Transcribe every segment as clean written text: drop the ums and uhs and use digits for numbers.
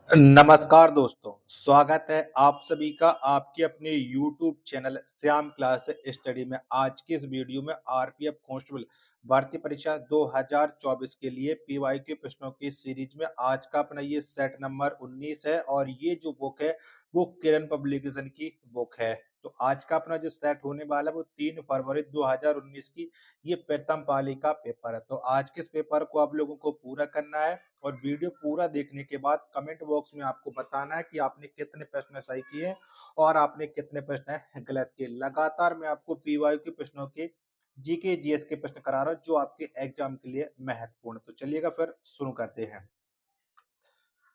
नमस्कार दोस्तों, स्वागत है आप सभी का आपके अपने YouTube channel Shyam class study में। आज की इस वीडियो में आरपीएफ कांस्टेबल भर्ती परीक्षा 2024 के लिए पीवाईक्यू प्रश्नों की सीरीज में आज का अपना ये सेट नंबर 19 है और ये जो बुक है वो किरण पब्लिकेशन की बुक है। तो आज का अपना जो सेट होने वाला है वो 3 फरवरी 2019 की ये प्रथम पाली का पेपर है। तो आज के इस पेपर को आप लोगों को पूरा करना है और वीडियो पूरा देखने के बाद कमेंट बॉक्स में आपको बताना है कि आपने कितने प्रश्न सही किए और आपने कितने प्रश्न गलत किए। लगातार मैं आपको पीवाई के प्रश्नों के जीके जीएस के प्रश्न करा रहा हूँ जो आपके एग्जाम के लिए महत्वपूर्ण। तो चलिएगा फिर शुरू करते हैं।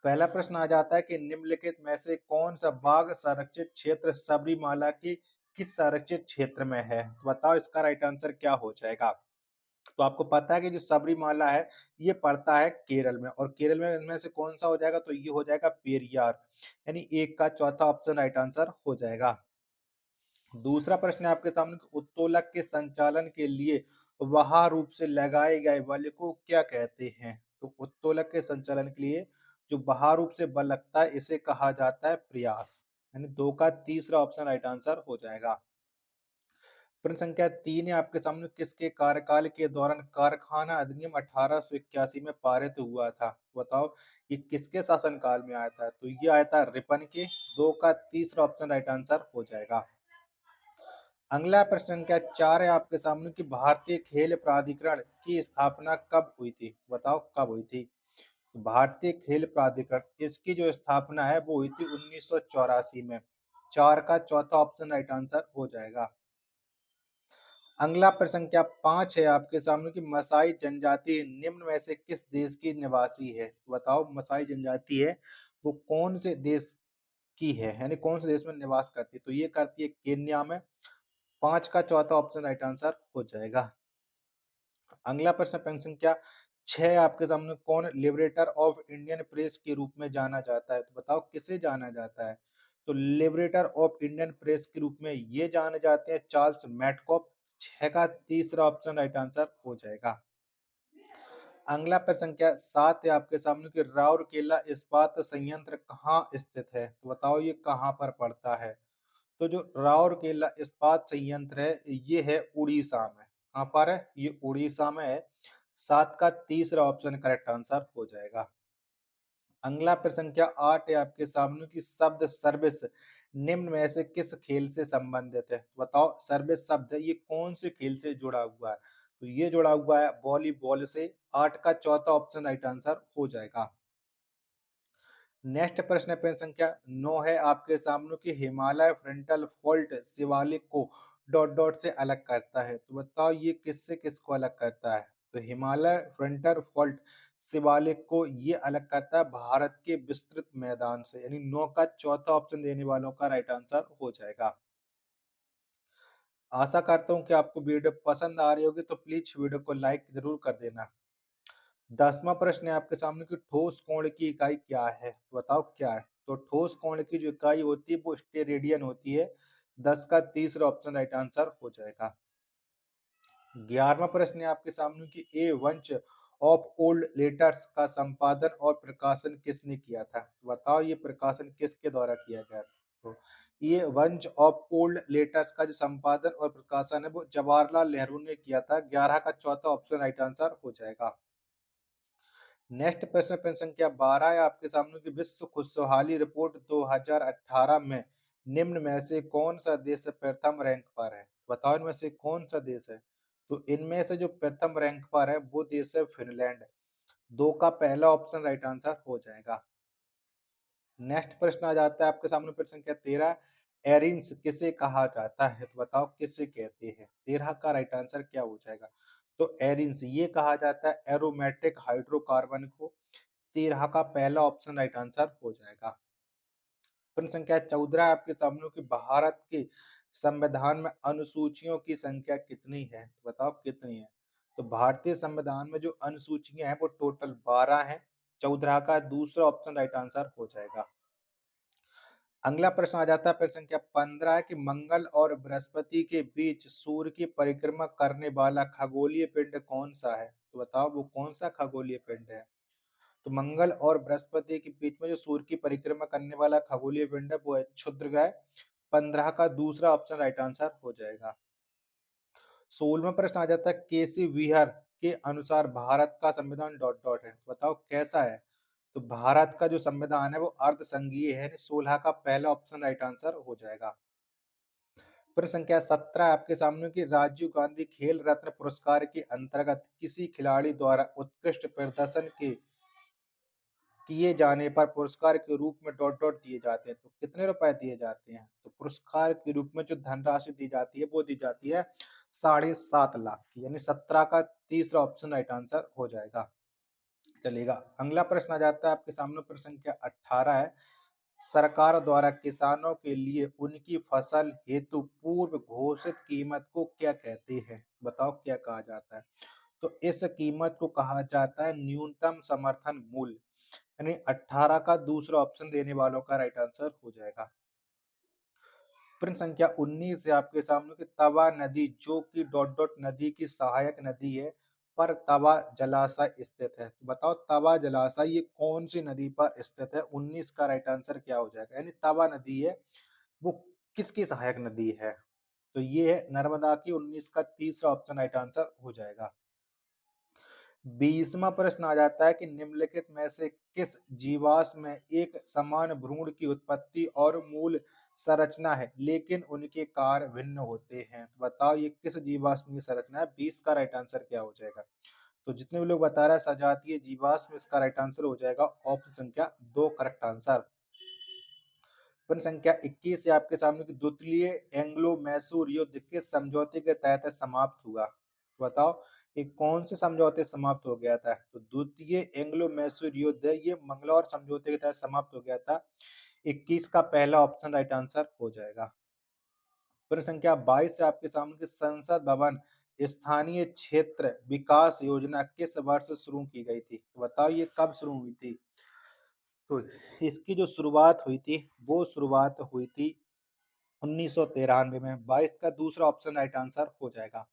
पहला प्रश्न आ जाता है कि निम्नलिखित में से कौन सा बाघ संरक्षित क्षेत्र सबरीमाला की किस संरक्षित क्षेत्र में है? तो बताओ इसका राइट आंसर क्या हो जाएगा। तो आपको पता है कि जो सबरीमाला है ये पड़ता है केरल में और केरल में इनमें से कौन सा हो जाएगा, तो ये हो जाएगा पेरियार, यानी एक का चौथा ऑप्शन राइट आंसर हो जाएगा। दूसरा प्रश्न है आपके सामने, उत्तोलक के संचालन के लिए वहा रूप से लगाए गए बल को क्या कहते हैं? तो उत्तोलक के संचालन के लिए जो बहा रूप से बल लगता है इसे कहा जाता है प्रयास, यानी दो का तीसरा ऑप्शन राइट आंसर हो जाएगा। प्रश्न संख्या 3 है आपके सामने, किसके कार्यकाल के दौरान कारखाना अधिनियम 1881 में पारित हुआ था? बताओ ये किसके शासनकाल में आया था? तो ये आया था रिपन के। दो का तीसरा ऑप्शन राइट आंसर हो जाएगा। अगला प्रश्न संख्या 4 है आपके सामने कि भारतीय खेल प्राधिकरण की स्थापना कब हुई थी? बताओ कब हुई थी? भारतीय खेल प्राधिकरण इसकी जो स्थापना है वो हुई थी 1984 में। चार का चौथा ऑप्शन राइट आंसर हो जाएगा। अगला प्रश्न संख्या 5 है आपके सामने कि मसाई जनजाति निम्न में से किस देश की निवासी है? बताओ मसाई जनजाति है वो कौन से देश की है, यानी कौन से देश में निवास करती है? तो ये करती है केन्या में। पांच का चौथा ऑप्शन राइट आंसर हो जाएगा। अगला प्रश्न प्रश्न संख्या 6 आपके सामने, कौन लिबरेटर ऑफ इंडियन प्रेस के रूप में जाना जाता है? तो बताओ किसे जाना जाता है? तो लिबरेटर ऑफ इंडियन प्रेस के रूप में ये जाने जाते हैं चार्ल्स मैटकॉप। छह का तीसरा ऑप्शन राइट आंसर हो जाएगा। अगला प्रश्न संख्या 7 है आपके सामने कि राउरकेला इस्पात संयंत्र कहाँ स्थित है? तो बताओ ये कहाँ पर पड़ता है? तो जो राउरकेला इस्पात संयंत्र है ये है उड़ीसा में। कहाँ पर है? ये उड़ीसा में है। सात का तीसरा ऑप्शन करेक्ट आंसर हो जाएगा। अगला प्रश्न संख्या 8 है आपके सामने की शब्द सर्विस निम्न में से किस खेल से संबंधित है? तो बताओ सर्विस शब्द है ये कौन से खेल से जुड़ा हुआ है? तो ये जुड़ा हुआ है वॉलीबॉल से। आठ का चौथा ऑप्शन राइट आंसर हो जाएगा। नेक्स्ट प्रश्न है प्रश्न संख्या 9 है आपके सामने कि Himalaya frontal fault Shivalik co dot dot से अलग करता है। तो बताओ ये किससे किसको अलग करता है? तो हिमालय फ्रंटल फॉल्ट शिवालिक को ये अलग करता है भारत के विस्तृत मैदान से, यानी 9 का चौथा ऑप्शन देने वालों का राइट आंसर हो जाएगा। आशा करता हूँ कि आपको वीडियो पसंद आ रही होगी, तो प्लीज वीडियो को लाइक जरूर कर देना। 10वां प्रश्न है आपके सामने कि ठोस कोण की इकाई क्या है? तो बताओ क्या है? तो ठोस कोण की जो इकाई होती है वो स्टेरेडियन होती है। 10 का तीसरा ऑप्शन राइट आंसर हो जाएगा। 11वां प्रश्न है आपके सामने कि ए वंश ऑफ ओल्ड लेटर्स का संपादन और प्रकाशन किसने किया था? तो बताओ ये प्रकाशन किसके द्वारा किया गया? तो ये वंश ऑफ ओल्ड लेटर्स का जो संपादन और प्रकाशन है वो जवाहरलाल नेहरू ने किया था। 11 का चौथा ऑप्शन राइट आंसर हो जाएगा। नेक्स्ट प्रश्न प्रश्न संख्या 12 है आपके सामने की विश्व खुशहाली रिपोर्ट 2018 में निम्न में से कौन सा देश प्रथम रैंक पर है? बताओ इनमें से कौन सा देश है? तो इनमें से जो प्रथम रैंक पर है वो देश है फिनलैंड। दो का पहला ऑप्शन राइट आंसर हो जाएगा। नेक्स्ट प्रश्न आ जाता है आपके सामने प्रश्न संख्या 13, एरिन्स किसे कहा जाता है? तो बताओ किसे कहते हैं? 13 का राइट आंसर क्या हो जाएगा? तो एरिन्स ये कहा जाता है एरोमेटिक हाइड्रोकार्बन को। 13 का पहला ऑप्शन राइट आंसर हो जाएगा। प्रश्न संख्या 14 आपके सामने कि भारत के संविधान में अनुसूचियों की संख्या कितनी है? तो बताओ कितनी है? तो भारतीय संविधान में जो अनुसूचियां हैं वो टोटल 12 हैं। 14 का दूसरा ऑप्शन राइट आंसर हो जाएगा। अगला प्रश्न आ जाता है प्रश्न संख्या 15 है कि मंगल और बृहस्पति के बीच सूर्य की परिक्रमा करने वाला खगोलीय पिंड कौन सा है? तो बताओ वो कौन सा खगोलीय पिंड है? तो मंगल और बृहस्पति के बीच में जो सूर्य की परिक्रमा करने वाला खगोलीय पिंड है वो है क्षुद्र ग्रह। 15 का दूसरा ऑप्शन राइट आंसर हो जाएगा। 16वां प्रश्न आ जाता है केसी विहर के अनुसार भारत का संविधान डॉट डॉट है, बताओ कैसा है। तो भारत का जो संविधान है वो अर्ध संघीय है, 16 का पहला ऑप्शन राइट आंसर हो जाएगा। प्रश्न संख्या 17 आपके सामने कि राजीव गांधी खेल रत्न पुरस्कार के अंतर्गत किसी खिलाड़ी द्वारा उत्कृष्ट प्रदर्शन के किए जाने पर पुरस्कार के रूप में डॉट डॉट दिए जाते हैं, तो कितने रुपए दिए जाते हैं। तो पुरस्कार के रूप में जो धनराशि दी जाती है वो दी जाती है 7.5 लाख की, यानी 17 का तीसरा ऑप्शन राइट आंसर हो जाएगा। चलेगा, अगला प्रश्न आ जाता है आपके सामने, प्रश्न संख्या 18 है। सरकार द्वारा किसानों के लिए उनकी फसल हेतु पूर्व घोषित कीमत को क्या कहते हैं, बताओ क्या कहा जाता है। तो इस कीमत को कहा जाता है न्यूनतम समर्थन मूल्य, यानी 18 का दूसरा ऑप्शन देने वालों का राइट आंसर हो जाएगा। प्रश्न संख्या 19 से आपके सामने कि तवा नदी जो कि डॉट डॉट नदी की सहायक नदी है पर तवा जलाशय स्थित है, तो बताओ तवा जलाशय ये कौन सी नदी पर स्थित है। 19 का राइट आंसर क्या हो जाएगा, यानी तवा नदी है वो किसकी सहायक नदी है। तो ये है नर्मदा की, 19 का तीसरा ऑप्शन राइट आंसर हो जाएगा। 20वां प्रश्न आ जाता है कि निम्नलिखित में से किस जीवाश्म में एक समान भ्रूण की उत्पत्ति और मूल संरचना है लेकिन उनके कार्य भिन्न होते हैं, तो बताओ ये किस जीवाश्म की संरचना है। 20 का राइट आंसर क्या हो जाएगा। तो जितने भी लोग बता रहे हैं सजातीय जीवाश्म, इसका राइट आंसर हो जाएगा ऑप्शन संख्या 2 करेक्ट आंसर। प्रश्न संख्या 21 से आपके सामने कि द्वितीय एंग्लो मैसूर युद्ध किस समझौते के तहत समाप्त हुआ, तो बताओ ये कौन से समझौते समाप्त हो गया था। तो द्वितीय एंग्लो मैसूर युद्ध ये मंगलौर समझौते के तहत समाप्त हो गया था। 21 का पहला ऑप्शन राइट आंसर हो जाएगा। प्रश्न संख्या 22 से आपके सामने कि संसद भवन स्थानीय क्षेत्र विकास योजना किस वर्ष शुरू की गई थी, तो बताओ ये कब शुरू हुई थी। तो इसकी जो शुरुआत हुई थी वो शुरुआत हुई थी 1993 में। 22 का दूसरा ऑप्शन राइट आंसर हो जाएगा।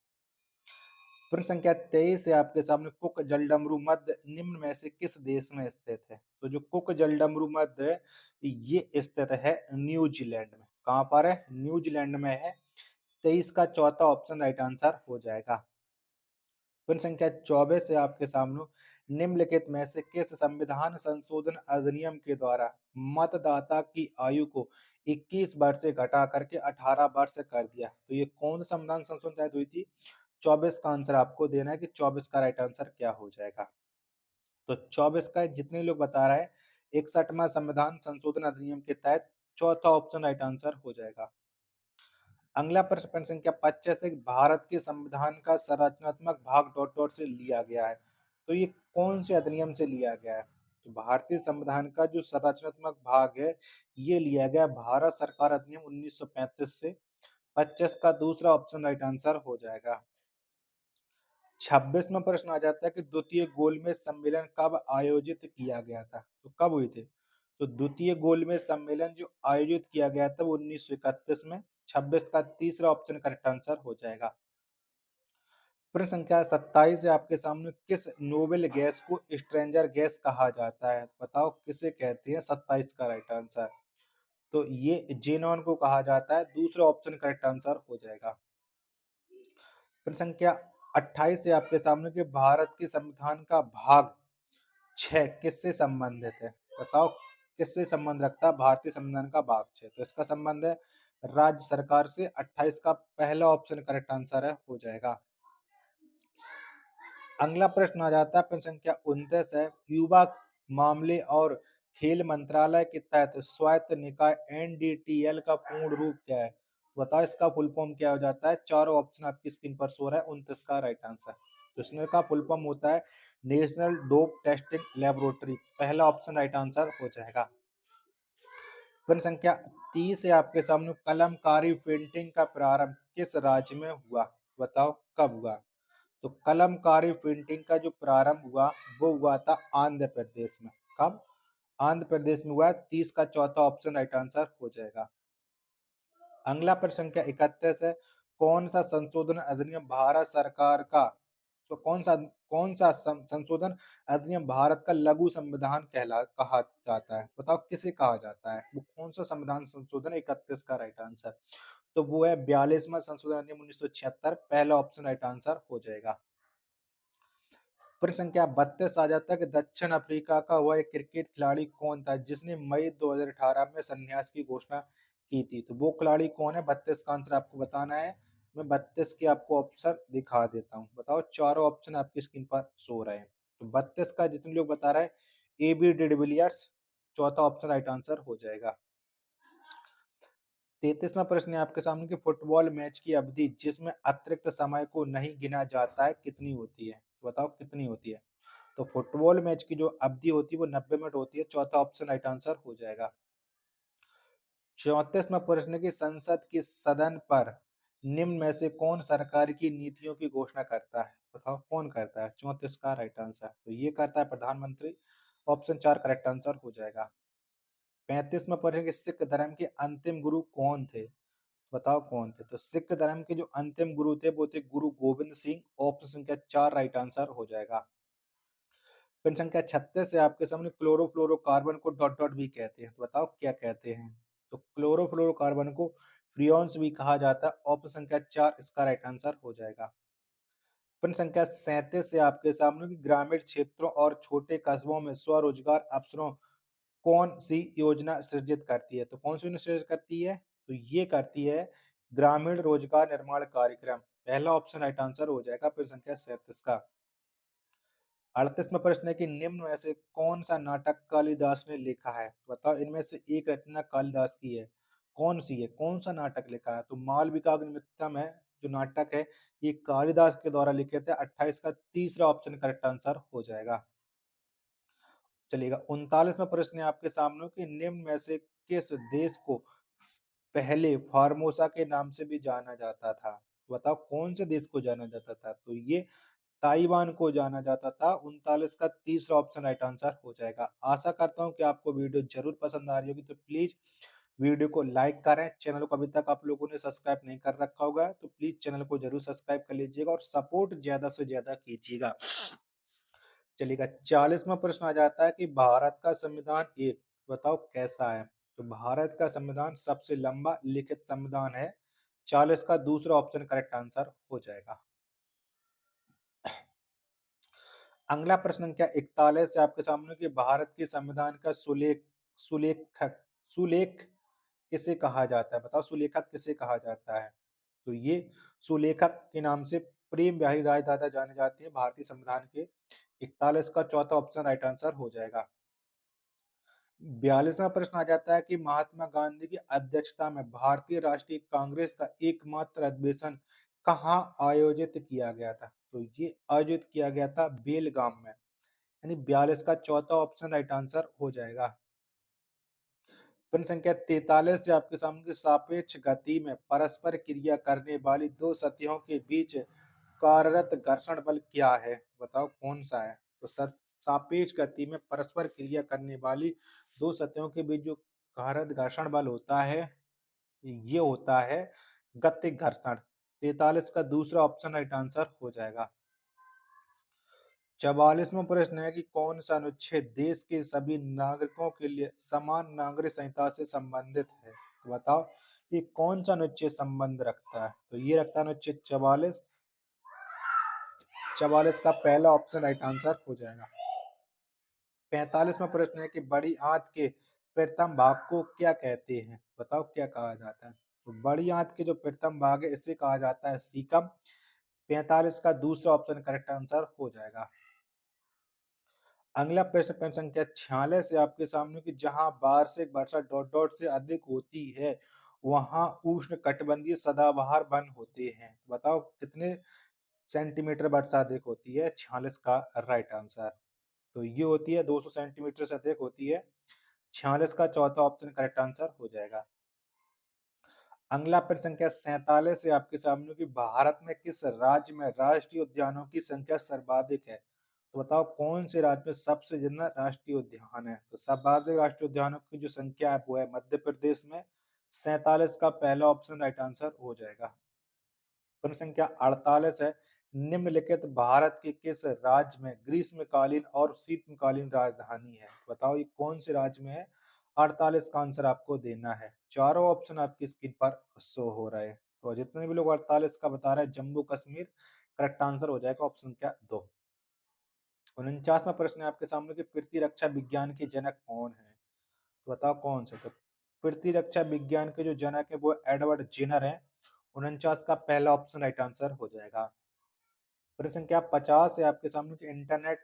प्रश्न संख्या 23 से आपके सामने कुक जलडमरू मध्य निम्न में से किस देश में स्थित है। तो जो कुक जलडमरू मध्य ये स्थित है न्यूजीलैंड में। कहाँ पर है, न्यूजीलैंड में है। 23 का चौथा ऑप्शन राइट आंसर हो जाएगा। प्रश्न संख्या 24 से आपके सामने निम्नलिखित में से किस संविधान संशोधन अधिनियम के द्वारा मतदाता की आयु को 21 वर्ष से घटा करके 18 वर्ष कर दिया, तो ये कौन सा संविधान संशोधन तहत हुई थी। 24 का आंसर आपको देना है कि 24 का राइट आंसर क्या हो जाएगा। तो 24 का जितने लोग बता रहे हैं 61वां संविधान संशोधन अधिनियम के तहत चौथा ऑप्शन राइट आंसर हो जाएगा। अगला प्रश्न प्रश्न संख्या 25 है, भारत के संविधान का संरचनात्मक भाग डॉट डॉट से लिया गया है, तो ये कौन से अधिनियम से लिया गया है। तो भारतीय संविधान का जो संरचनात्मक भाग है ये लिया गया भारत सरकार अधिनियम 1935 से। 25 का दूसरा ऑप्शन राइट आंसर हो जाएगा। 26वां प्रश्न आ जाता है कि द्वितीय गोलमेज सम्मेलन कब आयोजित किया गया था, तो कब हुए थे। तो द्वितीय गोलमेज सम्मेलन जो आयोजित किया गया था वो 1931 में। 26 का तीसरा ऑप्शन करेक्ट आंसर हो जाएगा। प्रश्न संख्या 27 है आपके सामने किस नोबेल गैस को स्ट्रेंजर गैस कहा जाता है, बताओ किसे कहते हैं। 27 का राइट आंसर, तो ये जेनॉन को कहा जाता है। दूसरा ऑप्शन करेक्ट आंसर हो जाएगा। प्रश्न संख्या 28 से आपके सामने कि भारत के संविधान का भाग 6 किससे संबंधित है, बताओ किससे संबंध रखता है भारतीय संविधान का भाग 6। तो इसका संबंध है राज्य सरकार से। 28 का पहला ऑप्शन करेक्ट आंसर है हो जाएगा। अगला प्रश्न आ जाता है प्रश्न संख्या 29 है, युवा मामले और खेल मंत्रालय के तहत स्वायत्त निकाय एनडीटीएल का पूर्ण रूप क्या है, तो बताओ इसका फुल फॉर्म क्या हो जाता है। चारों ऑप्शन आपकी स्क्रीन पर शो रहा है। 29 का राइट आंसर, तो इसमें का फुल फॉर्म होता है नेशनल डोप टेस्टिंग लेबोरेटरी। पहला ऑप्शन राइट आंसर हो जाएगा। प्रश्न संख्या 30 है आपके सामने, कलमकारी पेंटिंग का प्रारंभ किस राज्य में हुआ, बताओ कब हुआ। तो कलमकारी पेंटिंग का जो प्रारंभ हुआ वो हुआ था आंध्र प्रदेश में। कब, आंध्र प्रदेश में हुआ। 30 का चौथा ऑप्शन राइट आंसर हो जाएगा। अगला प्रश्न संख्या 31 है, कौन सा संशोधन अधिनियम भारत सरकार का तो कौन सा संशोधन अधिनियम भारत का लघु संविधान कहा जाता है? बताओ किसे कहा जाता है? वो कौन सा संविधान संशोधन 31 का राइट आंसर। तो वो है 42वां संशोधन अधिनियम 1976। पहला ऑप्शन राइट आंसर हो जाएगा। प्रश्न संख्या 32 आ जाता है कि दक्षिण अफ्रीका का वह एक क्रिकेट खिलाड़ी कौन था जिसने मई 2018 में संन्यास की घोषणा की थी? तो वो खिलाड़ी कौन है? 32 का आंसर आपको बताना है। मैं 32 के आपको ऑप्शन दिखा देता हूँ। बताओ, चारों ऑप्शन आपकी स्क्रीन पर शो रहे हैं। तो 32 का जितने लोग बता रहे हैं, AB डिविलियर्स चौथा ऑप्शन राइट आंसर हो जाएगा। 33वां प्रश्न है आपके सामने कि फुटबॉल मैच की अवधि जिसमें अतिरिक्त समय को नहीं गिना जाता है कितनी होती है? तो बताओ कितनी होती है? तो फुटबॉल मैच की जो अवधि होती है वो 90 मिनट होती है। चौथा ऑप्शन राइट आंसर हो जाएगा। 34वां प्रश्न की संसद के सदन पर निम्न में से कौन सरकार की नीतियों की घोषणा करता है? बताओ कौन करता है? 34 का राइट आंसर तो ये करता है प्रधानमंत्री। ऑप्शन 4 करेक्ट आंसर हो जाएगा। 35वां प्रश्न कि सिख धर्म के अंतिम गुरु कौन थे? बताओ कौन थे? तो सिख धर्म के जो अंतिम गुरु थे वो थे गुरु गोविंद सिंह। ऑप्शन संख्या 4 राइट आंसर हो जाएगा। प्रश्न संख्या 36 है आपके सामने क्लोरोफ्लोरोकार्बन को डॉट डॉट भी कहते हैं। तो बताओ क्या कहते हैं? तो क्लोरोफ्लोरोकार्बन को फ्रियोन्स भी कहा जाता है। ऑप्शन संख्या 4 इसका राइट आंसर हो जाएगा। प्रश्न संख्या 37 है आपके सामने कि ग्रामीण क्षेत्रों और छोटे कस्बों में स्वरोजगार अवसरों कौन सी योजना सृजित करती है? तो कौन सी योजना सृजित करती है? तो ये करती है ग्रामीण रोजगार निर्माण कार्यक्रम। पहला ऑप्शन राइट आंसर हो जाएगा प्रश्न संख्या 37 का। 38वां प्रश्न है कि निम्न में से कौन सा नाटक कालिदास ने लिखा है? बताओ इनमें से एक रचना कालिदास की है। कौन सी है? कौन सा नाटक लिखा है? तो मालविकाग्निमित्रम है जो नाटक है, ये कालिदास के द्वारा लिखे थे। 28 का तीसरा ऑप्शन करेक्ट आंसर हो जाएगा। चलिएगा, 39वां प्रश्न है आपके सामने कि निम्न में से किस देश को पहले फार्मोसा के नाम से भी जाना जाता था? बताओ कौन से देश को जाना जाता था? तो ये ताइवान को जाना जाता था। 39 का तीसरा ऑप्शन राइट आंसर हो जाएगा। आशा करता हूँ कि आपको वीडियो जरूर पसंद आ रही होगी, तो प्लीज वीडियो को लाइक करें। चैनल को अभी तक आप लोगों ने सब्सक्राइब नहीं कर रखा होगा तो प्लीज चैनल को जरूर सब्सक्राइब कर लीजिएगा और सपोर्ट ज्यादा से ज्यादा कीजिएगा। चलिएगा, 40वां प्रश्न आ जाता है कि भारत का संविधान एक बताओ कैसा है? तो भारत का संविधान सबसे लंबा लिखित संविधान है। 40 का दूसरा ऑप्शन करेक्ट आंसर हो जाएगा। अगला प्रश्न संख्या 41 है आपके सामने कि भारत के संविधान का सुलेखक सुलेख किसे कहा जाता है? बताओ सुलेखक किसे कहा जाता है? तो ये सुलेखक के नाम से प्रेम बिहारी राय दादा जाने जाते हैं भारतीय संविधान के। 41 का चौथा ऑप्शन राइट आंसर हो जाएगा। 42वां प्रश्न आ जाता है कि महात्मा गांधी की अध्यक्षता में भारतीय राष्ट्रीय कांग्रेस का एकमात्र अधिवेशन कहाँ आयोजित किया गया था? तो ये आयोजित किया गया था बेलगाम में। यानी 42 का चौथा ऑप्शन राइट आंसर हो जाएगा। प्रश्न संख्या 43 से आपके सामने सापेक्ष गति में परस्पर क्रिया करने वाली दो सतहों के बीच कार्यरत घर्षण बल क्या है? बताओ कौन सा है? तो सापेक्ष गति में परस्पर क्रिया करने वाली दो सतहों के बीच जो कार्यरत घर्षण बल होता है, ये होता है गतिक घर्षण। 43 का दूसरा ऑप्शन राइट आंसर हो जाएगा। 44वां प्रश्न है कि कौन सा अनुच्छेद देश के सभी नागरिकों के लिए समान नागरिक संहिता से संबंधित है? तो बताओ ये कौन सा अनुच्छेद संबंध रखता है? तो ये रखता है अनुच्छेद 44। 44 का पहला ऑप्शन राइट आंसर हो जाएगा। 45वां प्रश्न है कि बड़ी आंत के प्रथम भाग को क्या कहते हैं? बताओ क्या कहा जाता है? तो बड़ी आंत के जो प्रथम भाग है इसे कहा जाता है सीकम। 45 का दूसरा ऑप्शन करेक्ट आंसर हो जाएगा। अगला प्रश्न प्रश्न संख्या 46 है आपके सामने कि जहां वार्षिक वर्षा डॉट डॉट से अधिक होती है वहां उष्ण कटिबंधीय सदाबहार वन होते हैं। बताओ कितने सेंटीमीटर वर्षा अधिक होती है? 46 का राइट आंसर तो ये होती है 200 सेंटीमीटर से अधिक होती है। 46 का चौथा ऑप्शन करेक्ट आंसर हो जाएगा। अगला प्रश्न संख्या 47 है आपके सामने कि भारत में किस राज्य में राष्ट्रीय उद्यानों की संख्या सर्वाधिक है? तो बताओ कौन से राज्य में सबसे ज्यादा राष्ट्रीय उद्यान है? तो सर्वाधिक राष्ट्रीय उद्यानों की जो संख्या है वो है मध्य प्रदेश में। 47 का पहला ऑप्शन राइट आंसर हो जाएगा। प्रश्न संख्या 48 है निम्नलिखित भारत के किस राज्य में ग्रीष्मकालीन और शीतकालीन राजधानी है? बताओ ये कौन से राज्य में है? 48 का आंसर आपको देना है। चारों ऑप्शन आपकी स्क्रीन पर शो हो रहे हैं। तो जितने भी लोग 48 का बता रहे हैं जम्मू कश्मीर, करेक्ट आंसर हो जाएगा ऑप्शन क्या 2। 49वां प्रश्न है आपके सामने कि प्रतिरक्षा विज्ञान के जनक कौन है? तो बताओ कौन से? तो प्रतिरक्षा विज्ञान के जो जनक है वो एडवर्ड जेनर है। 49 का पहला ऑप्शन राइट आंसर हो जाएगा। प्रश्न संख्या 50 है आपके सामने कि इंटरनेट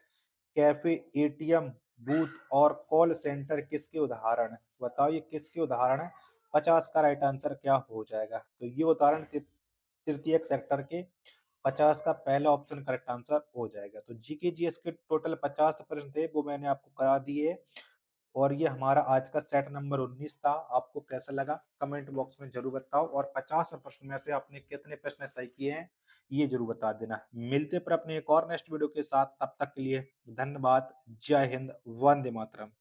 कैफे, एटीएम, बूथ और कॉल सेंटर किसके उदाहरण है? बताओ ये किसके उदाहरण है? 50 का राइट आंसर क्या हो जाएगा? तो ये उदाहरण तृतीयक सेक्टर के 50 का पहला ऑप्शन करेक्ट आंसर हो जाएगा। तो जीके जीएस के टोटल 50 प्रश्न थे वो मैंने आपको करा दिए और ये हमारा आज का सेट नंबर 19 था। आपको कैसा लगा कमेंट बॉक्स में जरूर बताओ और 50 प्रश्न में से आपने कितने प्रश्न सही किए हैं ये जरूर बता देना। मिलते पर अपने एक और नेक्स्ट वीडियो के साथ, तब तक के लिए धन्यवाद। जय हिंद, वंदे मातरम।